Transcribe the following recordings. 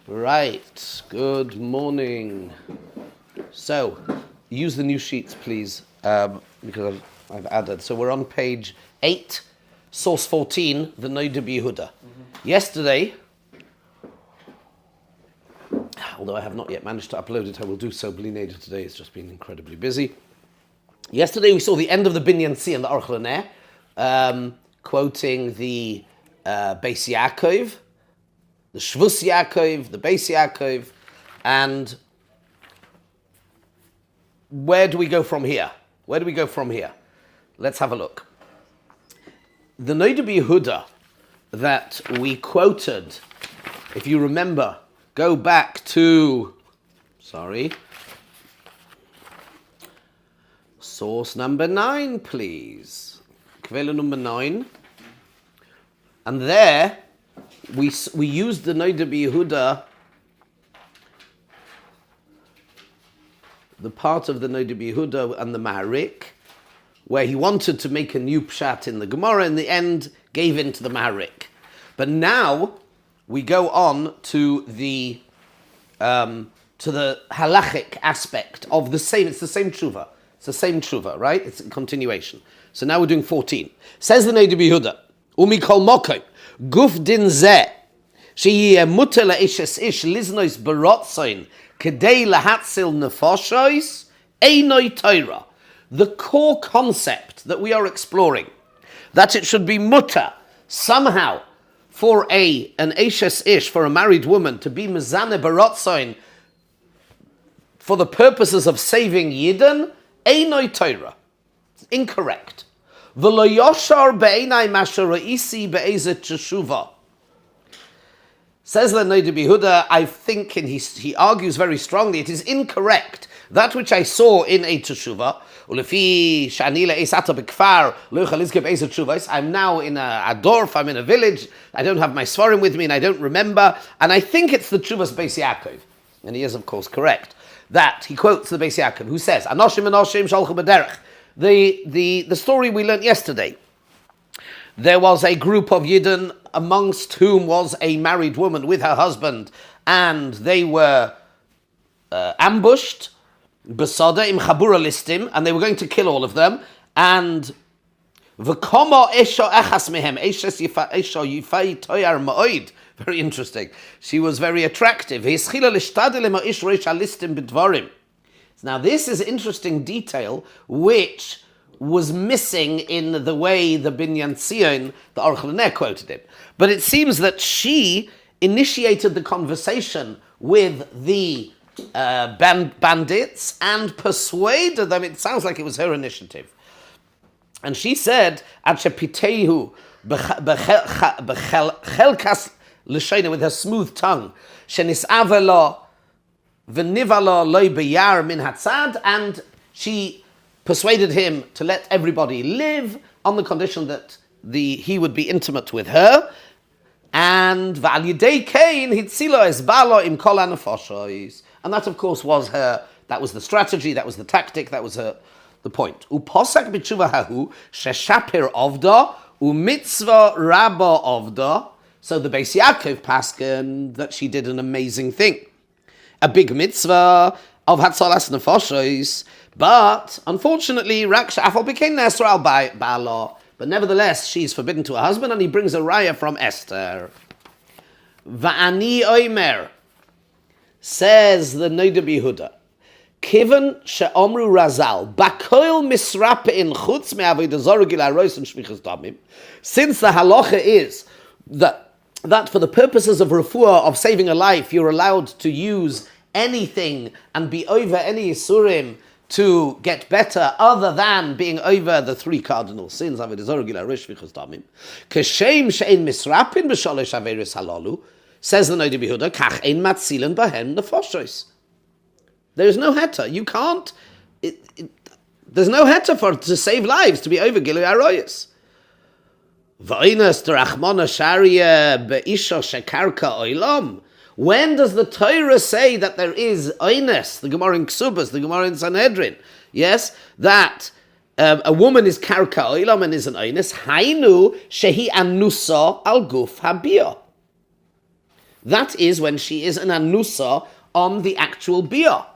Right, good morning. So, use the new sheets, please, because I've added. So we're on page 8, source 14, the Noda Biyehuda. Yesterday, although I have not yet managed to upload it, I will do so later today. It's just been incredibly busy. Yesterday we saw the end of the Binyan Si and the Hutner, quoting the Beis Yaakov, the Shvus Yaakov, the Beis Yaakov, and where do we go from here? Let's have a look. The Noda Biyehuda that we quoted, if you remember, go back to, source number 9, please. Quelle number 9. And there, we used the Noda Biyehuda, the part of the Noda Biyehuda and the Maharik, where he wanted to make a new pshat in the Gemara, in the end gave in to the Maharik. But now we go on to the halachic aspect of the same. It's the same tshuva. It's the same tshuva, right? It's a continuation. So now we're doing 14. Says the Noda Biyehuda, Umi kol mokai guf din zeh sheyeh muter la'ishes ish liznois barotzain kedei lahatzil nefoshois einoi Torah. The core concept that we are exploring, that it should be mutter somehow for an Eishes Ish, for a married woman, to be mezane barotzain for the purposes of saving Yidden, einoi Torah. It's incorrect. V'lo yoshar be'einai masher ra'isi be'ezet teshuva. Says the Noda Biyehuda, I think, and he argues very strongly, it is incorrect. That which I saw in a teshuva, I'm now in a dorf, I'm in a village, I don't have my svarim with me and I don't remember, and I think it's the Tshuvas Beis Yaakov. And he is, of course, correct. That, he quotes the Beis Yaakov, who says, Anoshim Anoshim Shalchu B'derech. The story we learnt yesterday. There was a group of Yidden, amongst whom was a married woman with her husband, and they were ambushed, Besada im Chabura listim, and they were going to kill all of them, and V'komo esho echas mehem, eshes esho yifai toyar ma'oid. Very interesting. She was very attractive. V'yischila l'shtadil ema ish reish alistim b'dvarim. Now this is interesting detail, which was missing in the way the Binyan Sion, the Aruch LaNer, quoted it. But it seems that she initiated the conversation with the bandits and persuaded them. It sounds like it was her initiative. And she said, Achepitehu b'chelkas l'sheina, with her smooth tongue, shenis'avelo v'nivalo loy b'yar min hatzad, and she persuaded him to let everybody live on the condition that he would be intimate with her. And v'al yidei kein hitzilo es balo im kol hanefoshois. And that, of course, was her. That was the strategy. That was the tactic. That was the point. Uposak b'tshuva hahu sheshapir ovda umitzvah rabba ovda. So the Beis Yaakov pasken that she did an amazing thing, a big mitzvah of hatzalas nefoshois. But unfortunately, rak she'afal became nesra al ba'alo. But nevertheless, she's forbidden to her husband, and he brings a raya from Esther. Va'ani oimer, says the Noda Biyehuda, Kivan she'omru razal, bakoil misrapein chutz me'avodah zarah gilui aros and shvichas damim. Since the halacha is that for the purposes of refuah, of saving a life, you're allowed to use anything and be over any yisurim to get better, other than being over the 3 cardinal sins, avodah zarah gilui aros shvichas damim. Keshem she'ein misrapin b'shalosh averos halalu, says the Noda Biyehuda, kach ein matzilen bahem nefoshois. There is no heter. You can't. There's no heter to save lives, to be over gilui aroyos. V'oinas derachmona sharia be'isha shekarka oilam. When does the Torah say that there is oines? The Gemara in Ksubas, the Gemara in Sanhedrin. Yes, that a woman is karka oilam and is an oines. Hainu shehi anusa al guf habiyah. That is when she is an anusa on the actual bia.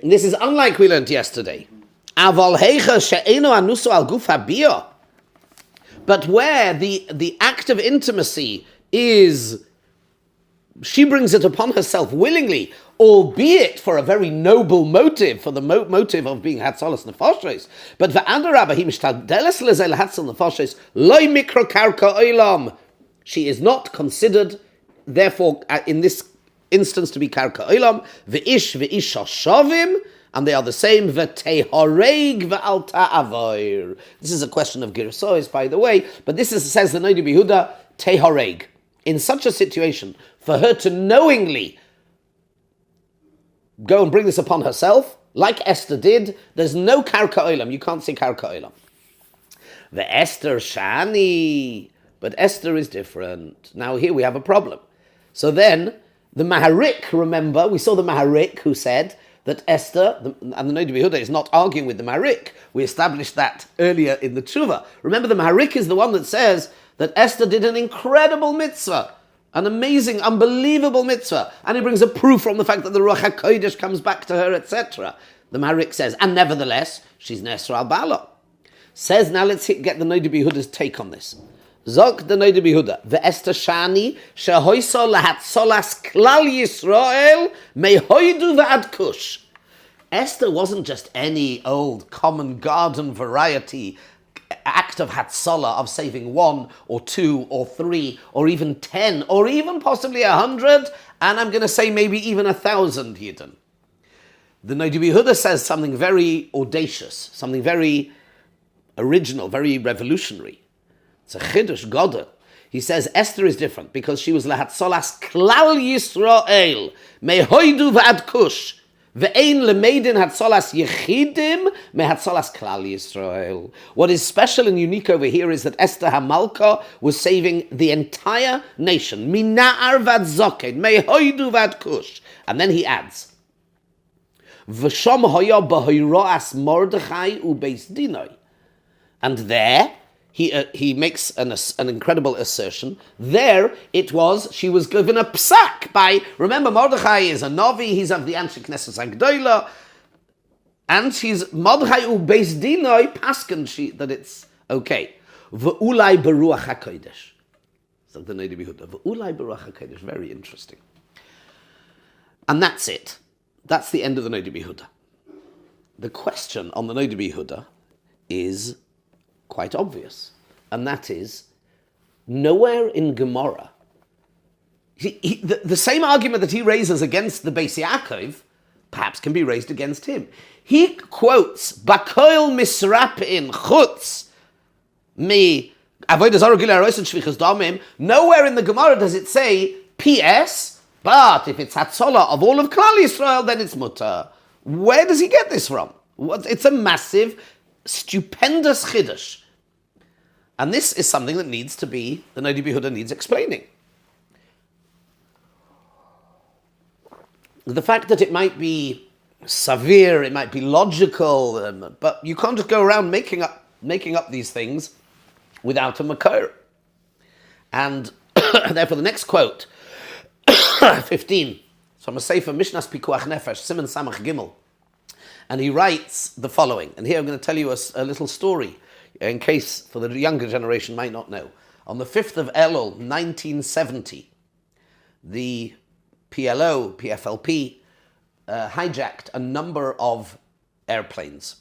This is unlike we learned yesterday. Aval heicha she'eno anusa al guf habia. But where the act of intimacy is, she brings it upon herself willingly, albeit for a very noble motive, for the motive of being hatzalas nefashos. But v'adarabba hi mishtadles lezel hatzal nefashos loy mikro karka olam. She is not considered, therefore, in this instance, to be karka olam. V'ish shavim, and they are the same. V'tehareg v'al ta'avoir. This is a question of girsois, by the way, but this is, says the Noda Biyehuda, tehareg. In such a situation, for her to knowingly go and bring this upon herself, like Esther did, there's no karka olam. You can't say karka olam. The Esther shani, but Esther is different. Now here we have a problem. So then, the Maharik, remember, we saw the Maharik who said that Esther, and the Noda Biyehuda is not arguing with the Maharik. We established that earlier in the Tshuva. Remember, the Maharik is the one that says that Esther did an incredible mitzvah, an amazing, unbelievable mitzvah, and he brings a proof from the fact that the Ruach HaKodesh comes back to her, etc. The Maharik says, and nevertheless, she's Nesra al-Bala. Says, now let's get the Noda Biyehuda's take on this. Zog the Noda Biyehuda, ve'Esther shani shehoiso lahatzolas klal Yisrael mehoidu v'ad kush. Esther wasn't just any old common garden variety act of hatzalah, of saving 1 or 2 or 3 or even 10 or even possibly 100, and I'm going to say maybe even 1,000 Yidden. The Noda Biyehuda says something very audacious, something very original, very revolutionary. It's a chidush godel. He says Esther is different because she was lahatzolas klal Yisrael mehoidu v'ad kush ve'ein lemeidin hatzolas yechidim mehatzolas klal Yisrael. What is special and unique over here is that Esther Hamalka was saving the entire nation. Mina'ar v'ad zoked mehoidu v'ad kush. And then he adds, v'shom hoya b'hoiroas Mordechai u'beis dinoi. And there, he makes an incredible assertion. There it was, she was given a psak by, remember Mordechai is a Novi, he's of the Anshe Knesset Agdoila, and she's Mordechai u'beis dinoi pasken that it's okay. V'ulai beruach HaKodesh. So the Noda Biyehuda. V'ulai beruach HaKodesh. Very interesting. And that's it. That's the end of the Noda Biyehuda. The question on the Noda Biyehuda is quite obvious, and that is, nowhere in Gemara, the same argument that he raises against the Beis Yaakov, perhaps can be raised against him. He quotes, Bakoil misrapin chutz mi avodas zarah gilui aros and shvichas damim. Nowhere in the Gemara does it say, P.S., but if it's hatzolah of all of Klal Yisrael, then it's mutter. Where does he get this from? It's a massive, stupendous chiddush. And this is something that needs to be, the Noda Biyehuda needs explaining. The fact that it might be severe, it might be logical, but you can't just go around making up these things without a makor. And therefore the next quote, 15, from a Sefer Mishnas Pikuach Nefesh, Siman Samach Gimel. And he writes the following, and here I'm going to tell you a little story, in case for the younger generation might not know. On the 5th of Elul, 1970, the PFLP, hijacked a number of airplanes.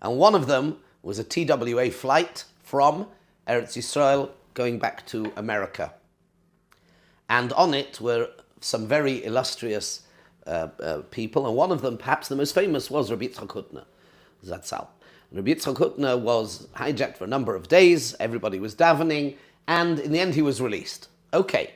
And one of them was a TWA flight from Eretz Yisrael going back to America. And on it were some very illustrious people, and one of them, perhaps the most famous, was Rabbi Yitzchak Hutner, Zatzal. Rabbi Yitzchak Hutner was hijacked for a number of days, everybody was davening, and in the end he was released. Okay,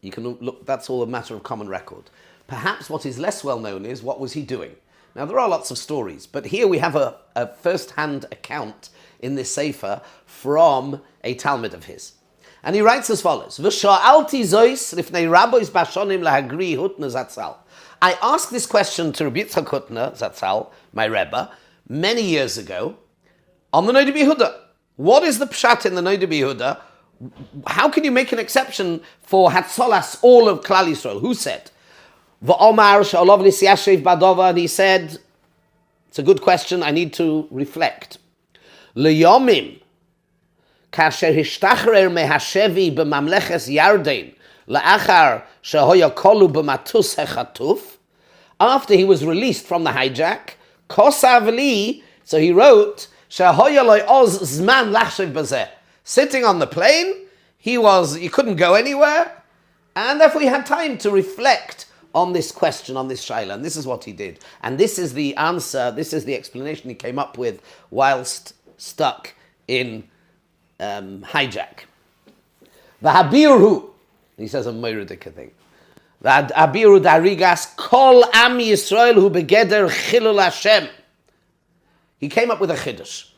you can look, that's all a matter of common record. Perhaps what is less well known is, what was he doing? Now there are lots of stories, but here we have a first-hand account in this sefer from a Talmud of his. And he writes as follows, V'sha'alti zois lifnei rabbos bashonim lahagri Hutner Zatzal. I asked this question to Rabbi Yitzchak Hutner Zatzal, my Rebbe, many years ago, on the Noda Biyehuda. What is the pshat in the Noda Biyehuda How can you make an exception for Hatzolas, all of Klal Yisrael? Who said? V'omar she'olav nisiyashiv badova, and he said, it's a good question, I need to reflect. L'yomim, kasher hishtachrer mehashevi b'mamleches Yarden, la'achar shehoya kolu b'matus hechatuf, after he was released from the hijack, kosav li, so he wrote, shehoya loy oz zman lachshev b'zeh, sitting on the plane, he couldn't go anywhere, and therefore he had time to reflect on this question, on this shaila, and this is what he did. And this is the answer, this is the explanation he came up with whilst stuck in hijack. The Habiru, he says a Meirudik thing. The Habiru Darigas, Kol Am Yisrael hu begeder chilul Hashem. He came up with a chiddush,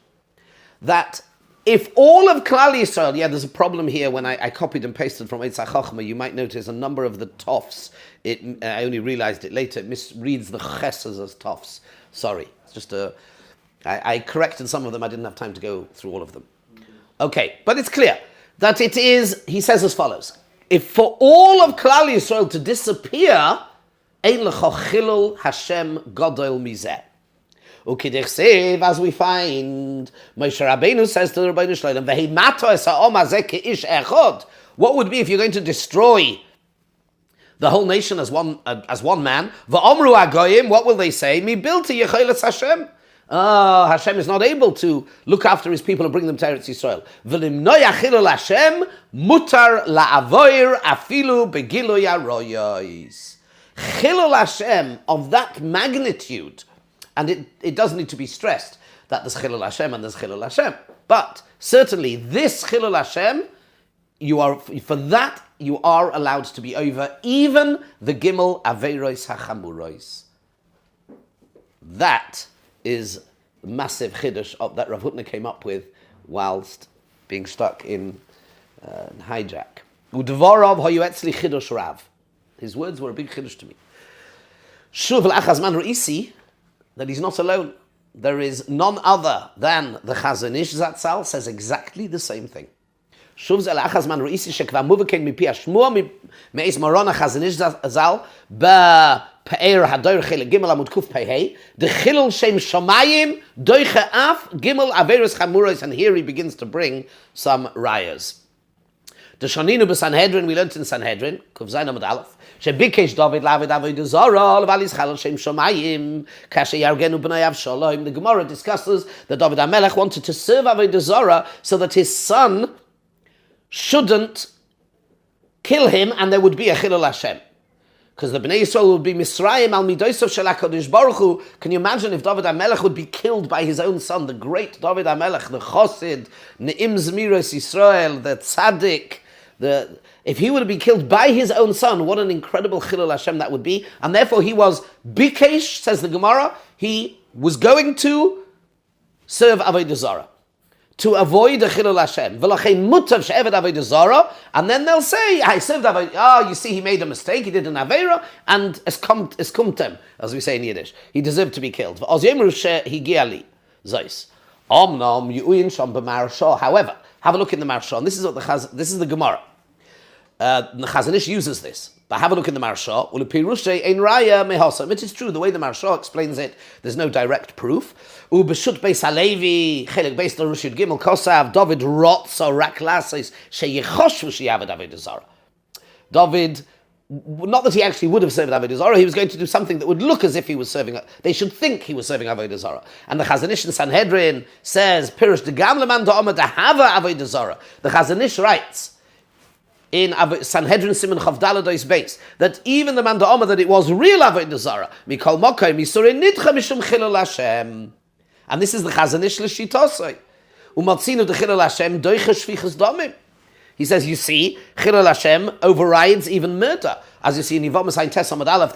that if all of Klal Yisrael, there's a problem here when I copied and pasted from Eitzah Chochmah, you might notice a number of the tofs, I only realized it later, it misreads the chesses as tofs. Sorry, it's just I corrected some of them, I didn't have time to go through all of them. Okay, but it's clear that it is, he says as follows, if for all of Klal Yisrael to disappear, Ein lecho chilul Hashem godol mizeh. As we find, Moshe Rabbeinu says to the Rebbeinu Shloim, what would be if you're going to destroy the whole nation as one man? What will they say? Hashem. Hashem is not able to look after his people and bring them to Eretz Yisrael. Mutar la'avoir afilu begiloy haroyos. Chilul Hashem of that magnitude. And it does need to be stressed that there's Chilul Hashem and there's Chilul Hashem. But certainly this Chilul Hashem, you are allowed to be over even the Gimel Aveiros HaChamuros. That is the massive chiddush that Rav Hutner came up with whilst being stuck in hijack. Udvorov hoyu etzli chiddush rav. His words were a big chiddush to me. Shuv l'achaz man ru'isi, that he's not alone. There is none other than the Chazon Ish Zatzal says exactly the same thing. Shuv zel achaz man ru'isi shekva muveken mipi hashmua me'ez marona Chazon Ish Zatzal ba'pe'er hadoir chilek gimel amud kuf pehei the chilul shem shamayim doiche af gimel averos chamuros, and here he begins to bring some rayas. The Shoninu b'Sanhedrin, we learned in Sanhedrin, Kuf Zayin Amud Aleph, Shebikesh David lavid avodah zarah levalis chalal shem shomayim kasher yargenu b'nai Avshalom. The Gemara discusses that David HaMelech wanted to serve avodah zarah so that his son shouldn't kill him and there would be a chilul Hashem. Because the Bnei Yisrael would be Misrayim al midosav shel HaKadosh Baruch Hu. Can you imagine if David HaMelech would be killed by his own son, the great David HaMelech, the Chosid, Ne'im Zmiros Yisrael, the Tzaddik, if he would be killed by his own son, what an incredible chilul Hashem that would be. And therefore he was bikesh, says the Gemara, he was going to serve avodah zarah, to avoid the chilul Hashem. V'lachein mutav she'eved avodah zarah, and then they'll say, I served avodah, you see he made a mistake, he did an avera, and eskumtem, as we say in Yiddish. He deserved to be killed. V'oz yemru she'higia li, zois. Omnom yu'in sham b'marashah. However, have a look in the Marsha, and this is the Gemara. The Chazon Ish uses this, but have a look in the Marsha. It is true, the way the Marsha explains it, there's no direct proof. Ubeshut beis halevi chelik beis l'rushid gimel kosav David rotzo rak lasis sheyichoshu sheyavad avodah zarah. David, not that he actually would have served avodah zarah, he was going to do something that would look as if he was serving. They should think he was serving avodah zarah. And the Chazon Ish in Sanhedrin says, "Pirush de gam leman da'omer dehava avodah zarah." The Chazon Ish writes in Sanhedrin Siman Chavdala Dois Beis that even the man da'omer that it was real avodah zarah, mikol mokai misurei nidcha mishum chilul Hashem. And this is the Chazon Ish l'shitosai. Umatzinu de chilul Hashem doicha shvichas damim. He says, you see, Chilul Hashem overrides even murder. As you see in Yevamos Ein Tes Amud Aleph,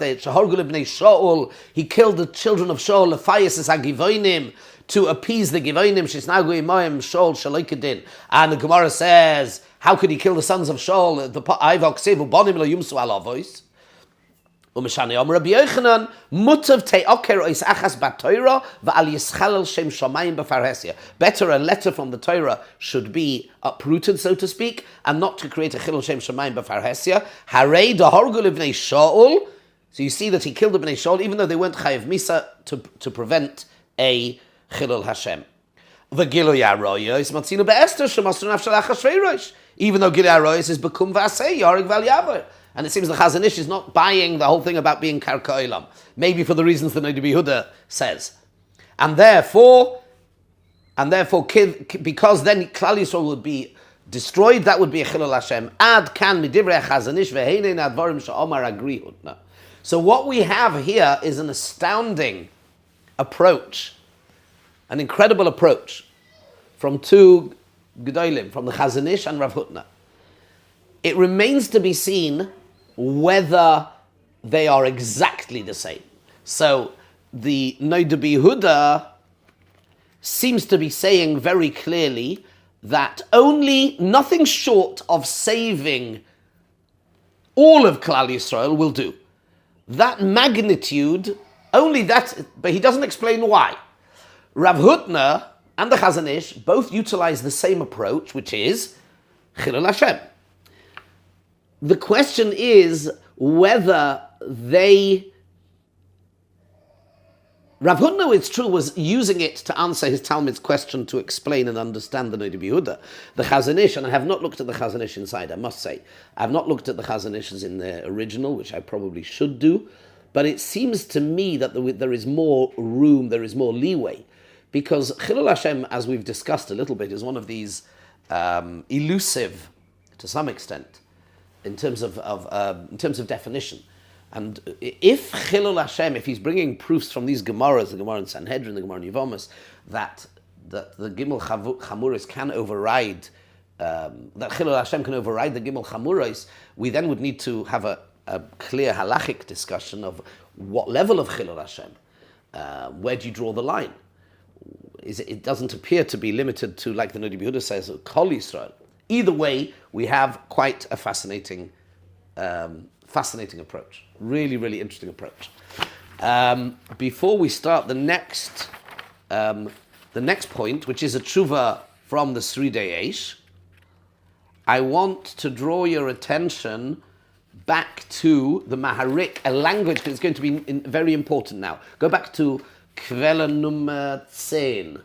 he killed the children of Shaul, Lefayis es HaGivonim, to appease the Givonim, Shisnagu Imoim, Shaul Shaloikadin. And the Gemara says, how could he kill the sons of Shaul? The Aivok Sevu Bonim Lo Yumsu Alavos. Umeshani Omer Rabbi Yochanan, mutav te'oker ois achas bat Torah va'al yischalel shem shamayim b'farhesia. Better a letter from the Torah should be uprooted, so to speak, and not to create a chilul shem shamayim b'farhesia. Harei dahorgu livnei Shaul. So you see that he killed the bnei Shaul, even though they weren't chayiv misa, to prevent a chilul Hashem. V'gilu yaroyos matzinu be'Esther shemasru nafshel Achashverosh. Even though Gilu yaroyos is bekum v'asei yarig val yavar. And it seems the Chazon Ish is not buying the whole thing about being karka olam, maybe for the reasons that Noda Biyehuda says. And therefore, because then Klal Yisrael would be destroyed, that would be a chilul Hashem. Ad kan midivrei Chazon Ish ve'heinei advarim she'omar agri Hutner. So what we have here is an astounding approach, an incredible approach from two Gedolim, from the Chazon Ish and Rav Hutner. It remains to be seen whether they are exactly the same. So the Noda Biyehuda seems to be saying very clearly that only nothing short of saving all of Klal Yisrael will do. That magnitude, only that, but he doesn't explain why. Rav Hutner and the Chazon Ish both utilize the same approach, which is Chilul Hashem. The question is whether Rav Hutner, it's true, was using it to answer his Talmud's question to explain and understand the Noda Biyehuda. The Chazon Ish, and I have not looked at the Chazon Ish inside, I must say. I have not looked at the Chazon Ish's in their original, which I probably should do, but it seems to me that there is more room, there is more leeway, because Chilul Hashem, as we've discussed a little bit, is one of these elusive, to some extent, in terms of definition. And if Chilul Hashem, if he's bringing proofs from these Gemaras, the Gemara in Sanhedrin, the Gemara in Yevamos, that the Gimel Chamuris can override, that Chilul Hashem can override the Gimel Chamuris, we then would need to have a clear halachic discussion of what level of Chilul Hashem. Where do you draw the line? It doesn't appear to be limited to, like the Noda Biyehuda says, Kol Yisrael. Either way, we have quite a fascinating approach. Really, really interesting approach. Before we start the next point, which is a tshuva from the Seriday Aish, I want to draw your attention back to the Maharik, a language that is going to be very important now. Go back to Quelle Nummer 10,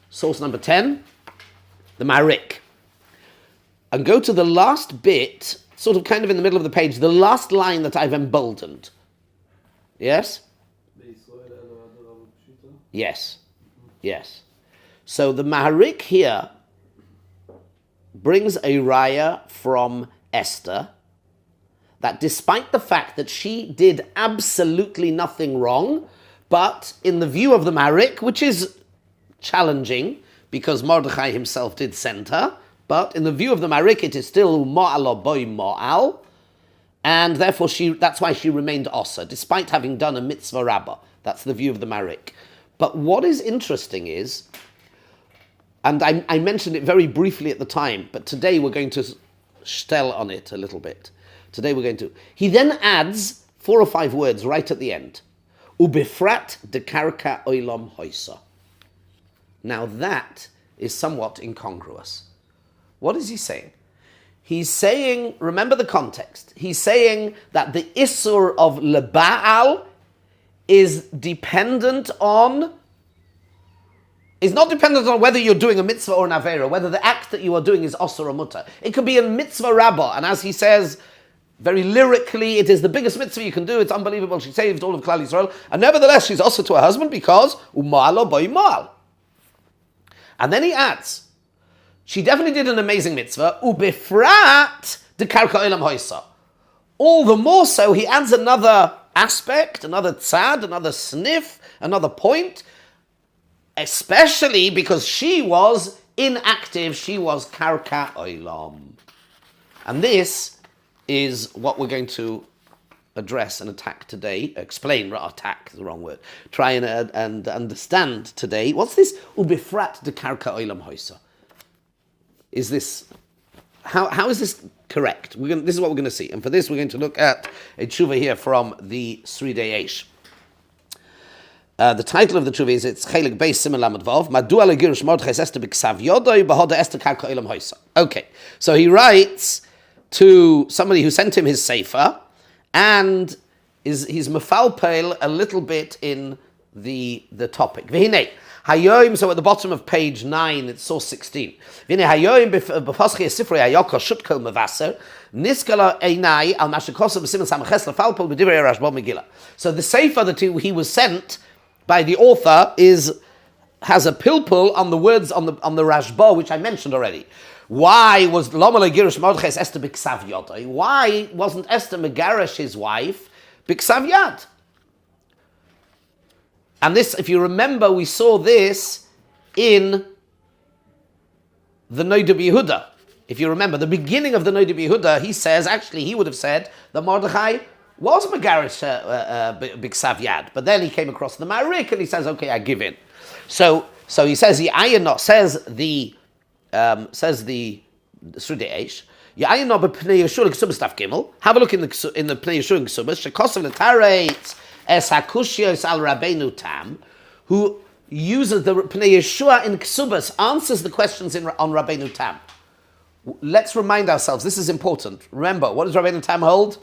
source number 10, the Maharik. And go to the last bit, sort of kind of in the middle of the page, the last line that I've emboldened. Yes? Yes. Yes. So the Maharik here brings a raya from Esther that despite the fact that she did absolutely nothing wrong, but in the view of the Maharik, which is challenging because Mordechai himself did send her, but in the view of the Maharik, it is still Ma'al boy Ma'al, and therefore that's why she remained Osa, despite having done a mitzvah rabbah. That's the view of the Maharik. But what is interesting is, and I mentioned it very briefly at the time, but today we're going to shtel on it a little bit. He then adds 4 or 5 words right at the end. Ubifrat de karka oilam hoisa. Now that is somewhat incongruous. What is he saying? He's saying, remember the context, he's saying that the Isur of Leba'al is not dependent on whether you're doing a mitzvah or an avera, whether the act that you are doing is osur or mutter. It could be a mitzvah rabbah, and as he says, very lyrically, it is the biggest mitzvah you can do, it's unbelievable, she saved all of Klal Yisrael, and nevertheless she's osur to her husband because u'ma'al boy ma'al. And then he adds, she definitely did an amazing mitzvah, ubifrat de karka olam hoisa. All the more so, he adds another aspect, another tzad, another sniff, another point, especially because she was inactive, she was karka olam. And this is what we're going to address and attack today, attack is the wrong word, try and understand today. What's this ubifrat de karka olam hoisa? Is this, how is this Correct. This is what we're going to see. And for this, we're going to look at a tshuva here from the Seriday Aish. The title of the tshuva is, it's Chelik Beis Siman Lamed Vav, Madua Legirish Mordechai Esther B'Ksav Yodoi B'Hoda Esther Karka Olam Hoysa. Okay, so he writes to somebody who sent him his sefer, and he's mefalpel a little bit in the topic. V'hinei, Hayoim, so at the bottom of page 9, it's source 16. V'hinei Hayoim b'foschi esifrei hayoko shutkol mevaser, niskala einai al mashikosa b'simen samaches lefalpel b'divrei Rashba Megillah. So the sefer that he was sent by the author has a pilpul on the words on the Rashba, which I mentioned already. Why was Lama Legirish Mordechai Esther B'Ksav Yodai? Why wasn't Esther Megarish his wife B'Ksav Yad? And this, if you remember, we saw this in the Noda Biyehuda. If you remember, the beginning of the Noda Biyehuda, he would have said that Mordechai was Megarish B'Ksav Yad, but then he came across the Marik and he says, okay, I give in. So he says, says the Seriday Aish, have a look in the Pnei Yeshua Ksubas, Shekosav L'Taretz Es HaKushiyos Al Rabbeinu Tam, who uses the Pnei Yeshua in Ksubas, answers the questions on Rabbeinu Tam. Let's remind ourselves, this is important. Remember, what does Rabbeinu Tam hold?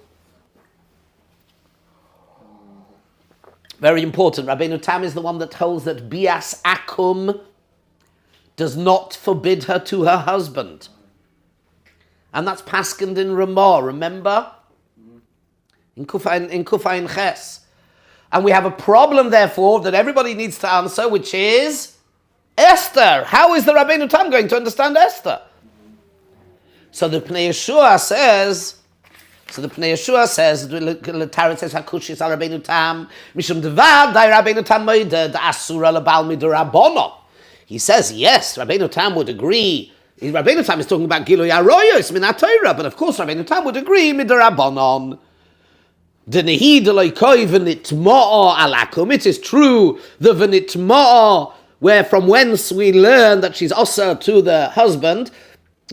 Very important. Rabbeinu Tam is the one that holds that Bias Akum does not forbid her to her husband. And that's paskened in Ramah, remember? In Kufayin Ches. And we have a problem, therefore, that everybody needs to answer, which is Esther. How is the Rabbeinu Tam going to understand Esther? So the Pnei Yeshua says, L'Taretz Es HaKushiyos Al Rabbeinu Tam, Mishum Devad Dai Rabbeinu Tam Moide D'Asura L'Bal Midrabanon. He says, yes, Rabbeinu Tam would agree. Rabbeinu Tam is talking about Gilui Aroyos Min HaTorah, but of course Rabbeinu Tam would agree Midrabanon. Denehi Deloikoi V'nitma'a Alakum. It is true, the V'nitma'a, where from whence we learn that she's also to the husband,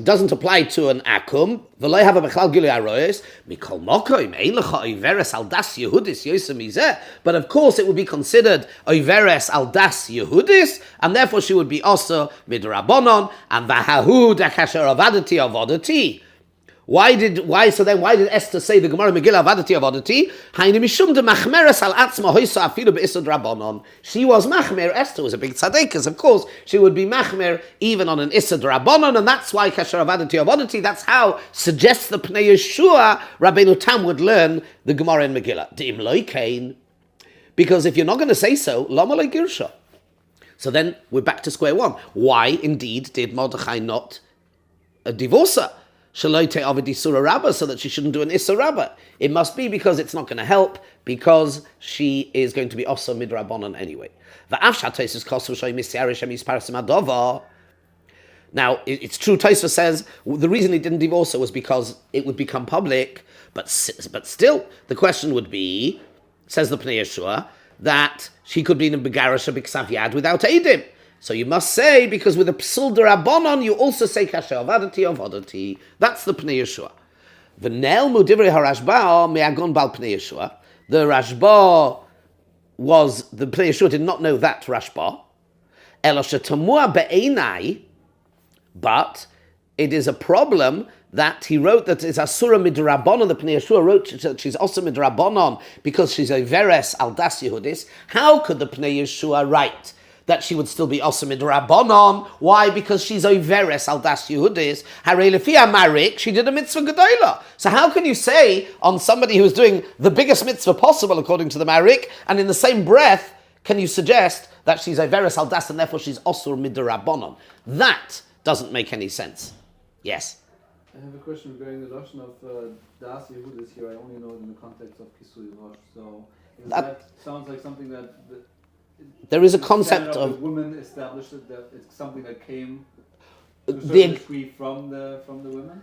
doesn't apply to an akum. V'lo have a bechal gilui aroyos mikol mokoim ein lecha oiveres al das Yehudis yosem mizeh. But of course, it would be considered oiveres al das Yehudis, and therefore she would be also midrabanon and v'hahu dakasher avadati avodati. Why did Esther say the Gemara Megillah Avadati Avadati? Hainu mishum de machmeres al atzma hoysa afilu be'isod rabbanon. She was machmer. Esther was a big tzaddikas. Of course, she would be machmer even on an isod rabbanon, and that's why kasher Avadati Avadati. That's how suggests the Pnei Yeshua Rabbeinu Tam would learn the Gemara in Megillah. De'im lo kain, because if you're not going to say so, lama lo girsha. So then we're back to square one. Why indeed did Mordechai not divorce her? So that she shouldn't do an Issa Rabbah. It must be because it's not going to help, because she is going to be also midrabanan anyway. Now, it's true, Tosfos says, the reason he didn't divorce her was because it would become public, but still, the question would be, says the Pnei Yeshua, that she could be in a Begarasha B'Ksav Yad without Eidim. So you must say, because with a psul derabanan, you also say kasher avadati. That's the Pnei Yeshua. V'nel mudivrei harashba me'agon bal Pnei Yeshua. The Rashba the Pnei Yeshua did not know that Rashba. Elo shetamua be'einai, but it is a problem that he wrote that it's asura midrabanon. The Pnei Yeshua wrote that she's also midrabanon because she's a veres al das Yehudis. How could the Pnei Yeshua write that she would still be also midrabanon? Why? Because she's a veres al das Yehudis. Harei lefia marik, she did a mitzvah gedola. So how can you say on somebody who's doing the biggest mitzvah possible according to the marik, and in the same breath can you suggest that she's a veres al das and therefore she's also midrabanon? That doesn't make any sense. Yes. I have a question regarding the notion of das Yehudis here. I only know it in the context of Kisui Rosh. So that sounds like something that there is a concept of the women established that it's something that came to a certain degree from the women.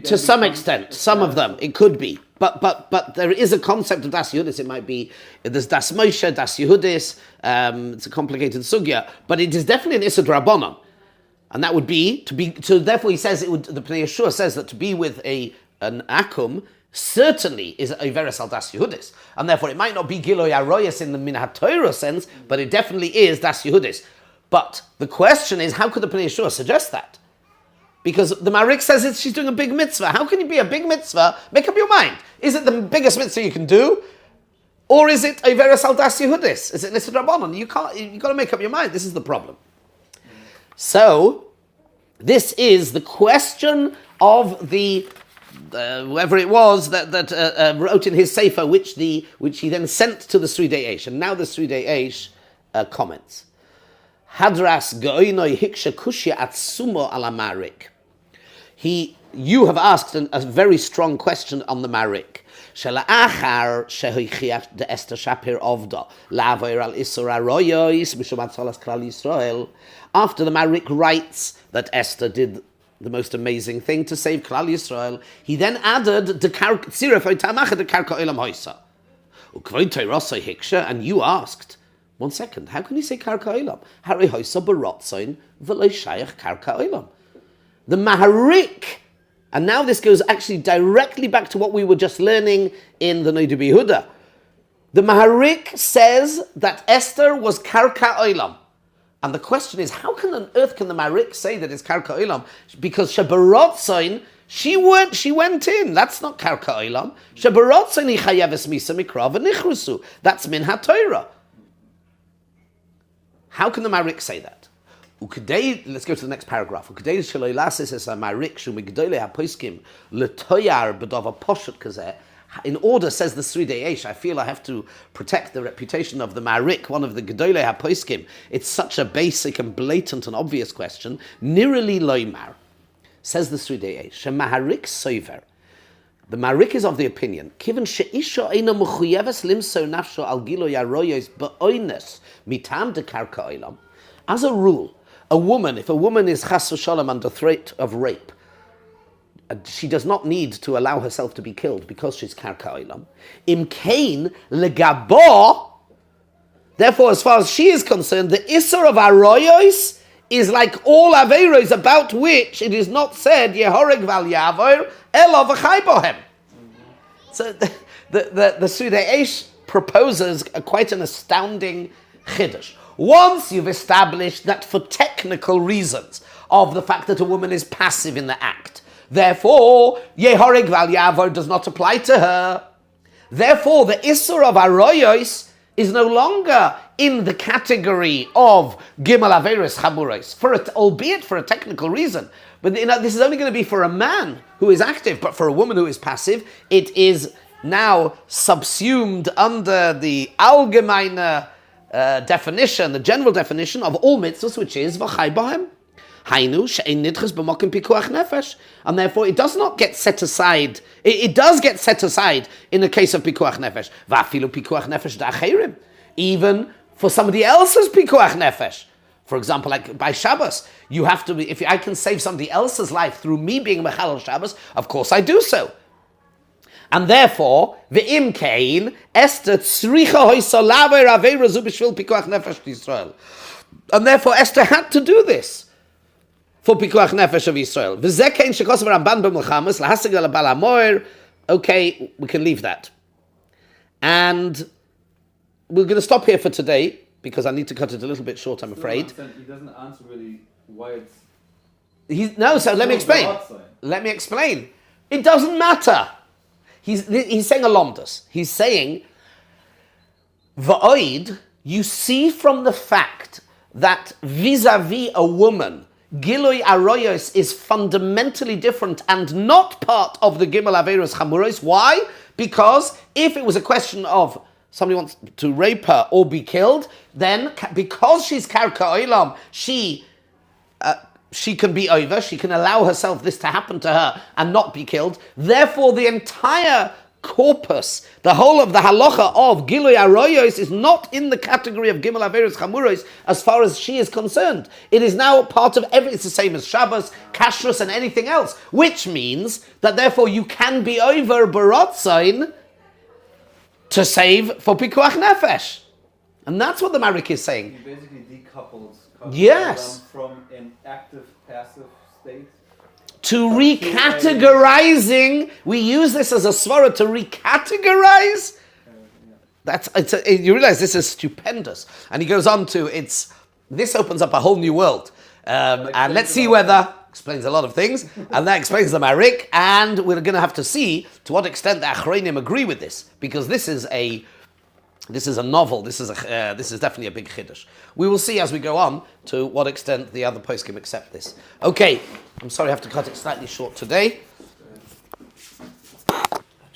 To some extent, some of them it could be, but there is a concept of das Yehudis. It might be there's das Moshe, das Yehudis. It's a complicated sugya, but it is definitely an Issa Drabanan. And that would be to be. So therefore, he says it would. The Pnei Yeshua says that to be with an akum certainly is Iveres al Das Yehudis, and therefore it might not be Giloy Aroyas in the Min HaTorah sense, but it definitely is Das Yehudis. But the question is, how could the Pnei Yeshua suggest that? Because the Marik says she's doing a big mitzvah. How can you be a big mitzvah? Make up your mind. Is it the biggest mitzvah you can do? Or is it Iveres al Das Yehudis? Is it Nisid Rabbanon? You've got to make up your mind. This is the problem. So, this is the question of the whoever it was that wrote in his sefer, which he then sent to the Seriday Aish. And now the Seriday Aish comments. Hadras go'inoi hiksha kushya atsumo ala marik. You have asked a very strong question on the marik. Shela'achar shehoichiach de Esther Shapir ovda la'avoir al isur aroyos mishum atzalas klal Yisrael. After the marik writes that Esther did the most amazing thing to save Klal Yisrael, he then added the tziref oitamacha de karka olam hoisa. Ukvoy teirosoi hiksha, and you asked, 1 second, how can you say karka olam? Harei hoisa barotzoin v'lo shayach karka olam. The maharik, and now this goes actually directly back to what we were just learning in the Noda Biyehuda. The maharik says that Esther was karka olam. And the question is, how on earth can the Marik say that it's Karka Olam? Because Shabarotzain, she went in. That's not Karka Olam. Shabarotzain chayaves misa mikra v'nichrusu. That's Min HaTorah. How can the Marik say that? Let's go to the next paragraph. Ukdei shelo ilasis es Marik shu migdolei haposkim letoyar b'dava poshut kazeh. In order, says the Seriday Aish, I feel I have to protect the reputation of the Marik, one of the Gedolei HaPoskim. It's such a basic and blatant and obvious question. Nirali loymar, says the Seriday Aish, Shemaharik soiver. The Marik is of the opinion, Kiven she'isha eina mechuyeves limso nafsho al giloy aroyos be'oines mitam de karka olam. As a rule, if a woman is chas v'sholem under threat of rape, she does not need to allow herself to be killed because she's karka olam. Im kain legabo. Therefore, as far as she is concerned, the isser of aroyos is like all aveiros about which it is not said yehoreg val yavor elo v'chai bohem. So the Seriday Aish proposes quite an astounding chiddush. Once you've established that for technical reasons of the fact that a woman is passive in the act, therefore, Yehorig Val Yavor does not apply to her. Therefore, the Isur of Aroyos is no longer in the category of Gimel Averis Chamuros, albeit for a technical reason. But this is only going to be for a man who is active, but for a woman who is passive, it is now subsumed under the allgemeine definition, the general definition of all mitzvahs, which is V'chai Bohem. And therefore it does not get set aside. It does get set aside in the case of pikuach nefesh. Even for somebody else's pikuach nefesh. For example, like by Shabbos, you have to be, if I can save somebody else's life through me being mechalel Shabbos, of course I do so. And therefore, ve'im kein Esther tzricha hoysa laver aveira zu b'shvil pikuach nefesh Yisrael. And therefore Esther had to do this for pikuach nefesh of Yisrael. V'zeh kein shekosav Ramban b'melchamas lahasig al bal hamoir. Okay, we can leave that. And we're going to stop here for today because I need to cut it a little bit short, I'm afraid. He doesn't answer really why it's... So let me explain. Let me explain. It doesn't matter. He's saying a lomdus. He's saying, va'oid, you see from the fact that vis-a-vis a woman, Giloi Aroyos is fundamentally different and not part of the Gimel Averos Chamuros. Why? Because if it was a question of somebody wants to rape her or be killed, then because she's Karka Olam, she can be over, she can allow herself this to happen to her and not be killed. Therefore, the entire corpus, the whole of the halacha of Gilui Aroyos is not in the category of Gimel Averos Chamuros as far as she is concerned. It is now part of it's the same as Shabbos, Kashrus, and anything else, which means that therefore you can be over Barotzain to save for Pikuach Nefesh. And that's what the Marik is saying. He basically decouples yes. from an active passive state. To recategorizing, we use this as a svara to recategorize. You realize this is stupendous. And he goes on to, this opens up a whole new world. And let's see whether, explains a lot of things, and that explains the Marik, and we're going to have to see to what extent the Achronim agree with this, because this is a novel, this is definitely a big chiddush. We will see as we go on to what extent the other poskim accept this. Okay, I'm sorry I have to cut it slightly short today.